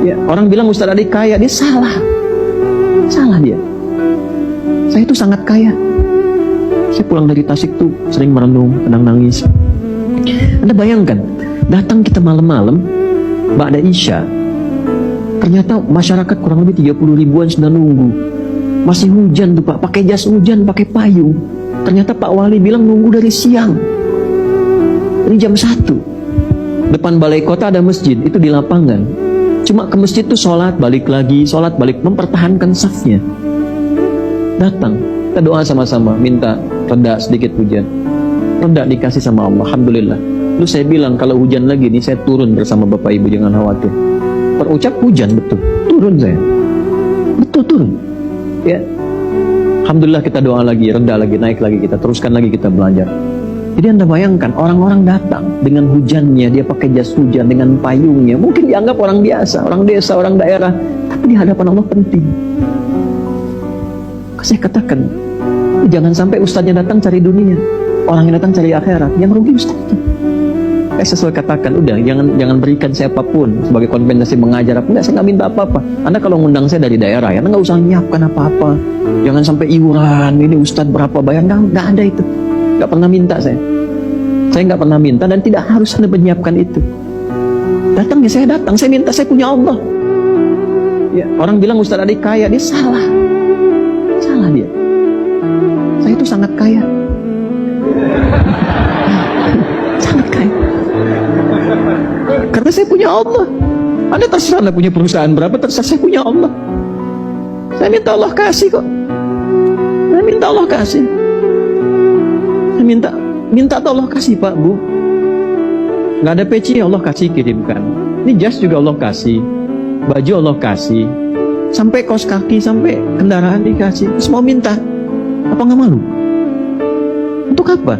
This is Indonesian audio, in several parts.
Ya, orang bilang Ustaz Adi kaya, dia salah. Salah dia. Saya itu sangat kaya. Saya pulang dari Tasik tuh sering merenung, kadang nangis. Anda bayangkan, datang kita malam-malam, ba'da Isya, ternyata masyarakat kurang lebih 30 ribuan sudah nunggu. Masih hujan tuh Pak, pakai jas hujan, pakai payung. Ternyata Pak Wali bilang nunggu dari siang. Dari jam 1. Depan balai kota ada masjid, itu di lapangan. Cuma ke masjid tuh sholat balik lagi, sholat balik, mempertahankan safnya. Datang, kita doa sama-sama, minta reda sedikit hujan. Reda dikasih sama Allah, alhamdulillah. Lalu saya bilang kalau hujan lagi nih saya turun bersama Bapak Ibu, jangan khawatir. Terucap hujan betul, turun saya. Betul turun. Ya, alhamdulillah kita doa lagi, reda lagi, naik lagi kita, teruskan lagi kita belajar. Jadi Anda bayangkan orang-orang datang dengan hujannya, dia pakai jas hujan dengan payungnya, mungkin dianggap orang biasa, orang desa, orang daerah, tapi di hadapan Allah penting. Saya katakan, jangan sampai ustadznya datang cari dunia, orang yang datang cari akhirat, yang rugi ustadznya. Saya selalu katakan, udah jangan berikan siapapun sebagai kompensasi mengajar apa, enggak, saya nggak minta apa-apa. Anda kalau ngundang saya dari daerah, ya Anda nggak usah nyiapkan apa-apa, jangan sampai iuran, ini ustadz berapa bayar, nggak ada itu. Gak pernah minta saya nggak pernah minta dan tidak harus Anda menyiapkan itu. Datang ya saya datang, saya minta, saya punya Allah. Ya, orang bilang Ustaz Adi kaya, dia salah dia. Saya itu sangat kaya. Sangat kaya. Karena saya punya Allah. Anda terserah Anda punya perusahaan berapa, terserah, saya punya Allah. Saya minta Allah kasih kok. Saya minta Allah kasih. Minta tuh Allah kasih Pak Bu. Nggak ada peci Allah kasih, kirimkan. Ini jas juga Allah kasih, baju Allah kasih, sampai kaos kaki, sampai kendaraan dikasih. Terus mau minta apa nggak malu? Untuk apa?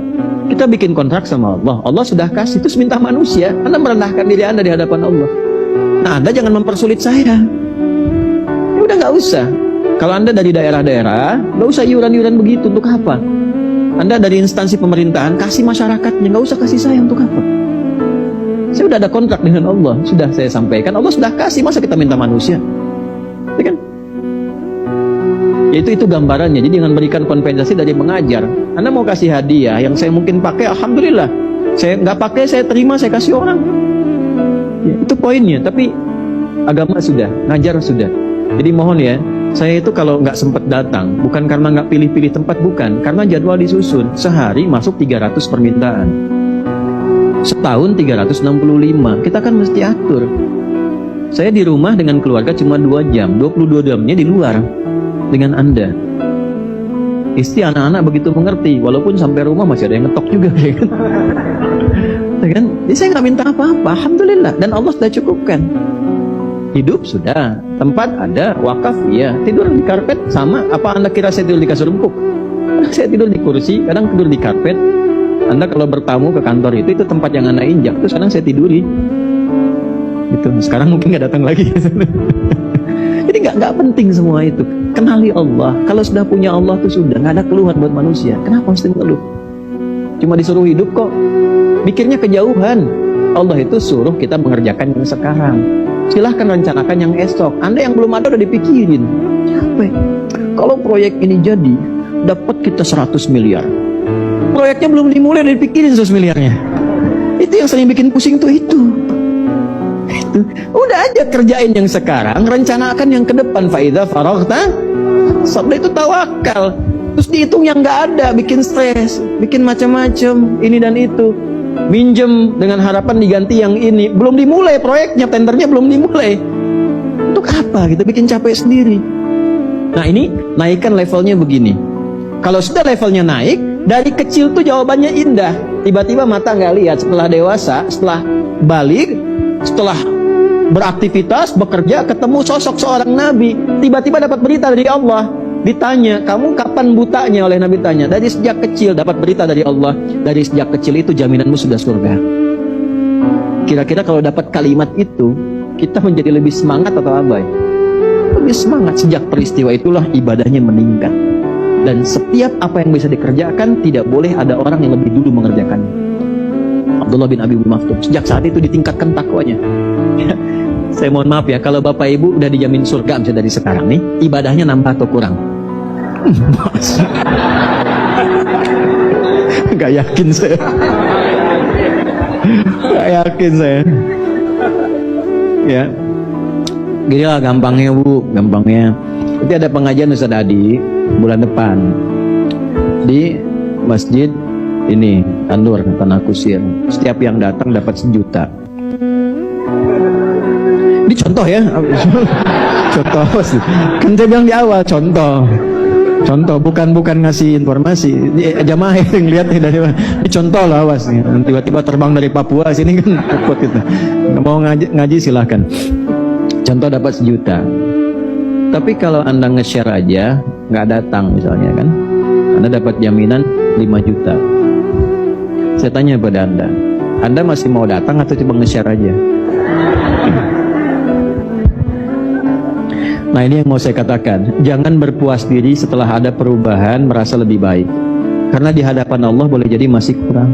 Kita bikin kontrak sama Allah, Allah sudah kasih, terus minta manusia. Anda merendahkan diri Anda di hadapan Allah. Nah Anda jangan mempersulit saya. Ya udah nggak usah. Kalau Anda dari daerah-daerah, nggak usah iuran-iuran begitu. Untuk apa? Anda dari instansi pemerintahan, kasih masyarakatnya, nggak usah kasih saya. Untuk apa? Saya udah ada kontrak dengan Allah, sudah saya sampaikan, Allah sudah kasih, masa kita minta manusia? Ya kan? Itu gambarannya. Jadi jangan berikan kompensasi dari mengajar. Anda mau kasih hadiah yang saya mungkin pakai, alhamdulillah. Saya nggak pakai, saya terima, saya kasih orang. Ya, itu poinnya. Tapi agama sudah, ngajar sudah. Jadi mohon ya, saya itu kalau nggak sempat datang, bukan karena nggak pilih-pilih tempat, bukan, karena jadwal disusun. Sehari masuk 300 permintaan, setahun 365. Kita kan mesti atur. Saya di rumah dengan keluarga cuma 2 jam, 22 jamnya di luar dengan Anda. Istri, anak-anak begitu mengerti, walaupun sampai rumah masih ada yang ngetok juga, ya kan? Ya kan? Jadi saya nggak minta apa-apa, alhamdulillah, dan Allah sudah cukupkan. Hidup sudah, tempat ada, wakaf iya, tidur di karpet sama. Apa Anda kira saya tidur di kasur empuk? Saya tidur di kursi, kadang tidur di karpet. Anda kalau bertamu ke kantor itu tempat yang Anda injak, terus kadang saya tiduri. Gitu. Sekarang mungkin nggak datang lagi. Jadi nggak penting semua itu. Kenali Allah. Kalau sudah punya Allah itu sudah nggak ada keluhan buat manusia. Kenapa mesti ngeluh? Cuma disuruh hidup kok. Mikirnya kejauhan. Allah itu suruh kita mengerjakan yang sekarang. Silahkan rencanakan yang esok. Anda yang belum ada udah dipikirin. Capek. Kalau proyek ini jadi, dapat kita 100 miliar. Proyeknya belum dimulai udah dipikirin 100 miliarnya. Itu yang sering bikin pusing tuh itu. Udah aja kerjain yang sekarang, rencanakan yang ke depan. Faidha faraghta, sabda itu tawakal. Terus dihitung yang nggak ada, bikin stres, bikin macam-macam ini dan itu. Minjem dengan harapan diganti yang ini, belum dimulai proyeknya, tendernya belum dimulai. Untuk apa? Kita bikin capek sendiri. Nah ini naikkan levelnya begini. Kalau sudah levelnya naik, dari kecil tuh jawabannya indah. Tiba-tiba mata nggak lihat, setelah dewasa, setelah balik, setelah beraktivitas, bekerja, ketemu sosok seorang nabi, tiba-tiba dapat berita dari Allah. Ditanya, kamu kapan butanya? Oleh Nabi tanya, dari sejak kecil dapat berita dari Allah. Dari sejak kecil itu jaminanmu sudah surga. Kira-kira kalau dapat kalimat itu, kita menjadi lebih semangat atau abai? Lebih semangat. Sejak peristiwa itulah ibadahnya meningkat. Dan setiap apa yang bisa dikerjakan, tidak boleh ada orang yang lebih dulu mengerjakannya. Abdullah bin Abi Maktum, sejak saat itu ditingkatkan takwanya. Saya mohon maaf ya, kalau Bapak Ibu udah dijamin surga misalnya dari sekarang nih, ibadahnya nambah atau kurang? Gak yakin saya. Gak yakin saya. Ya, gini lah gampangnya Bu, gampangnya. Nanti ada pengajian Ustaz Adi bulan depan di masjid ini Tandur Tanah Kusir. Setiap yang datang dapat 1 juta. Ini contoh ya. Contoh apa sih? Kan saya bilang di awal contoh. Contoh bukan ngasih informasi. Jamaah yang lihat nih dari mana. Ini contoh lah, awas nih. Tiba-tiba terbang dari Papua sini kan repot gitu. Nggak mau ngaji silahkan. Contoh dapat 1 juta. Tapi kalau Anda nge-share aja nggak datang misalnya kan, Anda dapat jaminan 5 juta. Saya tanya pada Anda masih mau datang atau coba nge-share aja? Nah ini yang mau saya katakan, jangan berpuas diri setelah ada perubahan merasa lebih baik, karena di hadapan Allah boleh jadi masih kurang.